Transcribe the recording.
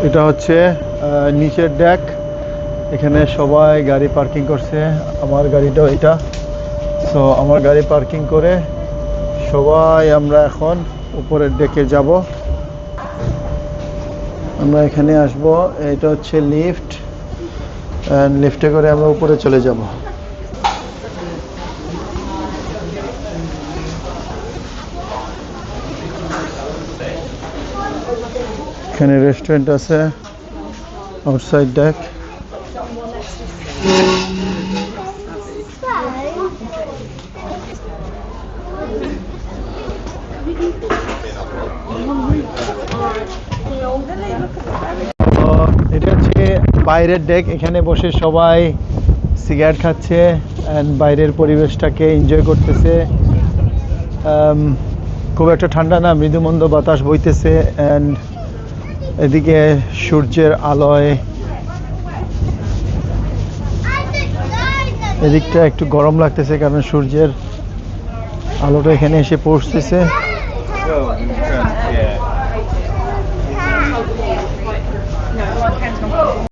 এটা হচ্ছে নিচের ডেক। এখানে সবাই গাড়ি পার্কিং করছে, আমার গাড়িটাও এটা। সো আমার গাড়ি পার্কিং করে সবাই আমরা এখন উপরের ডেকে যাব। আমরা এখানে আসব, এটা হচ্ছে লিফট, লিফটে করে আমরা উপরে চলে যাব। এখানে রেস্টুরেন্ট আছে, আউটসাইড ডেক। এটা হচ্ছে বাইরের ডেক, এখানে বসে সবাই সিগারেট খাচ্ছে অ্যান্ড বাইরের পরিবেশটাকে এনজয় করতেছে। খুব একটা ঠান্ডা না, মৃদুমন্দ বাতাস বইতেছে অ্যান্ড এদিকে সূর্যের আলোয় এদিকটা একটু গরম লাগতেছে, কারণ সূর্যের আলোটা এখানে এসে পড়তেছে।